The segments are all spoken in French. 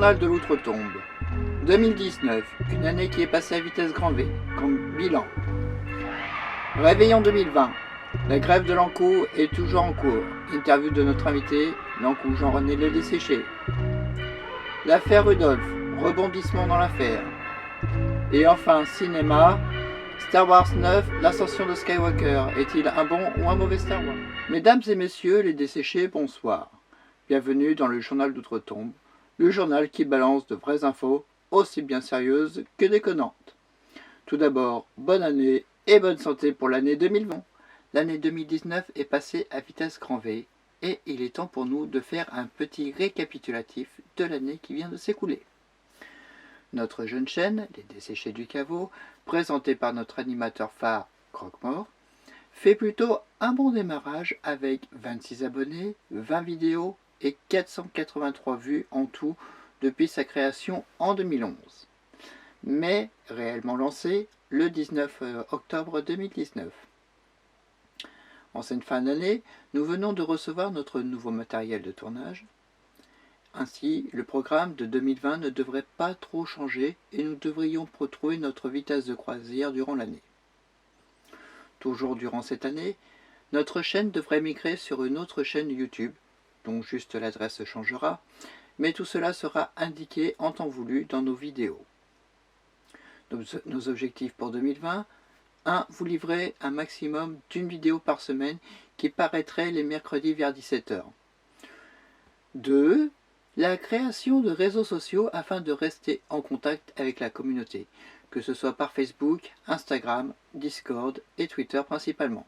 journal de l'outre-tombe. 2019, une année qui est passée à vitesse grand V, comme bilan. Réveillon 2020, la grève de l'Ankou est toujours en cours. Interview de notre invité, l'Ankou Jean-René Le Desséché. L'affaire Rudolph, rebondissement dans l'affaire. Et enfin, cinéma, Star Wars 9, l'ascension de Skywalker. Est-il un bon ou un mauvais Star Wars? Mesdames et messieurs les desséchés, bonsoir. Bienvenue dans le journal d'outre-tombe, le journal qui balance de vraies infos, aussi bien sérieuses que déconnantes. Tout d'abord, bonne année et bonne santé pour l'année 2020. L'année 2019 est passée à vitesse grand V et il est temps pour nous de faire un petit récapitulatif de l'année qui vient de s'écouler. Notre jeune chaîne, Les Desséchés du Caveau, présentée par notre animateur phare, Croque-Mort, fait plutôt un bon démarrage avec 26 abonnés, 20 vidéos et 483 vues en tout depuis sa création en 2011. Mais réellement lancé le 19 octobre 2019. En cette fin d'année, nous venons de recevoir notre nouveau matériel de tournage. Ainsi, le programme de 2020 ne devrait pas trop changer et nous devrions retrouver notre vitesse de croisière durant l'année. Toujours durant cette année, notre chaîne devrait migrer sur une autre chaîne YouTube, dont juste l'adresse changera, mais tout cela sera indiqué en temps voulu dans nos vidéos. Nos objectifs pour 2020, 1. Vous livrer un maximum d'une vidéo par semaine qui paraîtrait les mercredis vers 17 h. 2. La création de réseaux sociaux afin de rester en contact avec la communauté, que ce soit par Facebook, Instagram, Discord et Twitter principalement.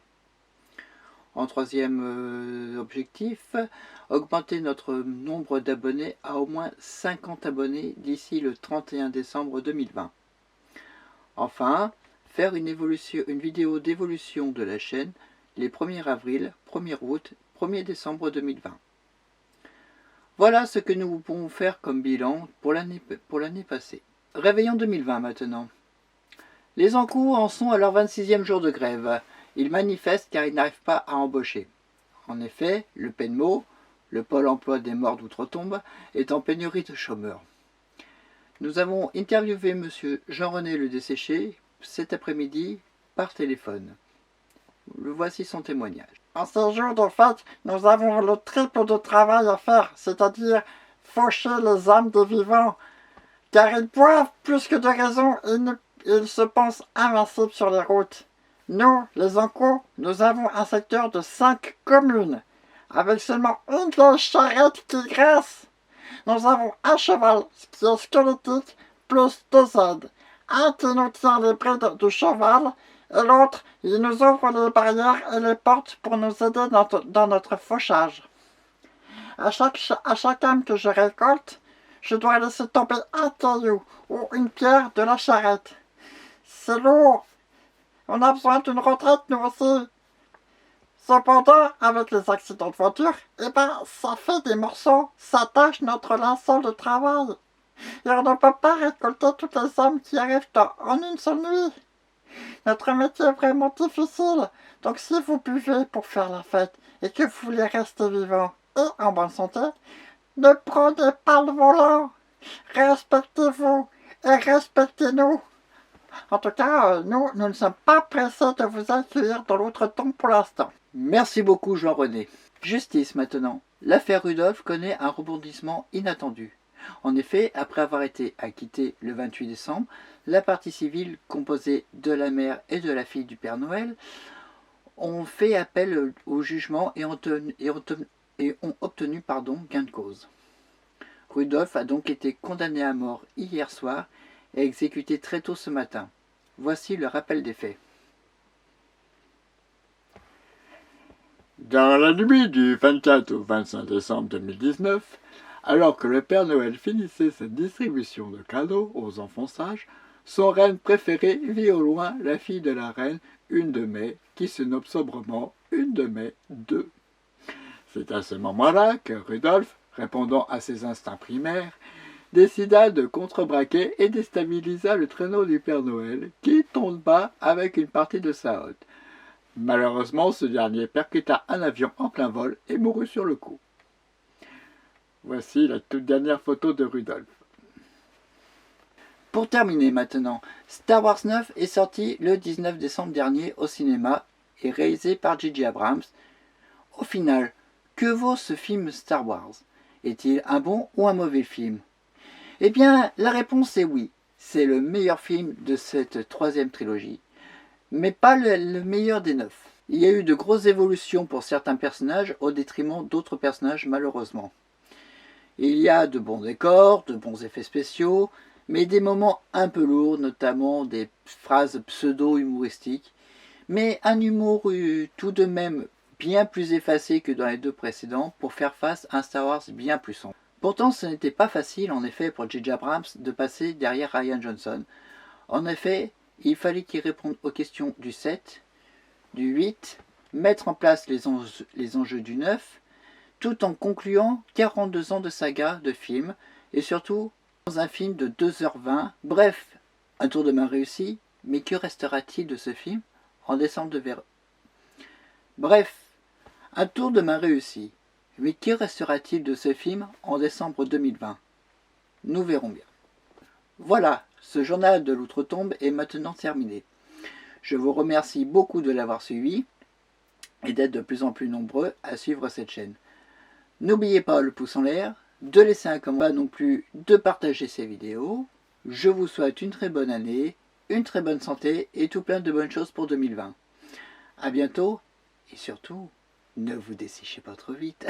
En troisième objectif, augmenter notre nombre d'abonnés à au moins 50 abonnés d'ici le 31 décembre 2020. Enfin, faire une vidéo d'évolution de la chaîne les 1er avril, 1er août, 1er décembre 2020. Voilà ce que nous pouvons faire comme bilan pour l'année passée. Réveillon 2020 maintenant. Les Ankou en sont à leur 26e jour de grève. Ils manifestent car ils n'arrivent pas à embaucher. En effet, le PENMO, le pôle emploi des morts d'outre-tombe, est en pénurie de chômeurs. Nous avons interviewé M. Jean-René Le Desséché cet après-midi par téléphone. Voici son témoignage. En ces jours de fête, nous avons le triple de travail à faire, c'est-à-dire faucher les âmes des vivants, car ils boivent plus que de raison et ils se pensent invincibles sur les routes. Nous, les Ankou, nous avons un secteur de 5 communes, avec seulement une vieille charrette qui graisse. Nous avons un cheval qui est squelettique, plus 2 aides. Un qui nous tient les brides du cheval, et l'autre, il nous ouvre les barrières et les portes pour nous aider dans notre fauchage. À chaque âme que je récolte, je dois laisser tomber un caillou ou une pierre de la charrette. C'est lourd. On a besoin d'une retraite, nous aussi. Cependant, avec les accidents de voiture, ça fait des morceaux, ça tâche notre linceul de travail. Et on ne peut pas récolter toutes les âmes qui arrivent en une seule nuit. Notre métier est vraiment difficile, donc si vous buvez pour faire la fête et que vous voulez rester vivant et en bonne santé, ne prenez pas le volant. Respectez-vous et respectez-nous. En tout cas, nous ne sommes pas pressés de vous accueillir dans l'outre-tombe pour l'instant. Merci beaucoup Jean-René. Justice maintenant. L'affaire Rudolph connaît un rebondissement inattendu. En effet, après avoir été acquittée le 28 décembre, la partie civile, composée de la mère et de la fille du Père Noël, ont fait appel au jugement et ont obtenu gain de cause. Rudolph a donc été condamné à mort hier soir et exécuté très tôt ce matin. Voici le rappel des faits. Dans la nuit du 24 au 25 décembre 2019, alors que le Père Noël finissait sa distribution de cadeaux aux enfants sages, son reine préférée vit au loin la fille de la reine, une de mai, qui se nomme sobrement une de mai 2. C'est à ce moment-là que Rudolph, répondant à ses instincts primaires, décida de contrebraquer et déstabilisa le traîneau du Père Noël, qui tomba avec une partie de sa hotte. Malheureusement, ce dernier percuta un avion en plein vol et mourut sur le coup. Voici la toute dernière photo de Rudolph. Pour terminer maintenant, Star Wars 9 est sorti le 19 décembre dernier au cinéma et réalisé par J.J. Abrams. Au final, que vaut ce film Star Wars? Est-il un bon ou un mauvais film? Eh bien, la réponse est oui. C'est le meilleur film de cette troisième trilogie, mais pas le meilleur des 9. Il y a eu de grosses évolutions pour certains personnages au détriment d'autres personnages malheureusement. Il y a de bons décors, de bons effets spéciaux, mais des moments un peu lourds, notamment des phrases pseudo-humoristiques, mais un humour tout de même bien plus effacé que dans les deux précédents pour faire face à un Star Wars bien plus sombre. Pourtant, ce n'était pas facile en effet pour J.J. Abrams de passer derrière Rian Johnson. En effet, il fallait qu'il réponde aux questions du 7, du 8, mettre en place les enjeux du 9, tout en concluant 42 ans de saga de film, et surtout dans un film de 2h20. Bref, un tour de main réussi, mais que restera-t-il de ce film en décembre de Véreux? Bref, un tour de main réussi, mais que restera-t-il de ce film en décembre 2020? Nous verrons bien. Voilà, ce journal de l'Outre-Tombe est maintenant terminé. Je vous remercie beaucoup de l'avoir suivi et d'être de plus en plus nombreux à suivre cette chaîne. N'oubliez pas le pouce en l'air, de laisser un commentaire, pas non plus de partager ces vidéos. Je vous souhaite une très bonne année, une très bonne santé et tout plein de bonnes choses pour 2020. A bientôt et surtout, ne vous desséchez pas trop vite.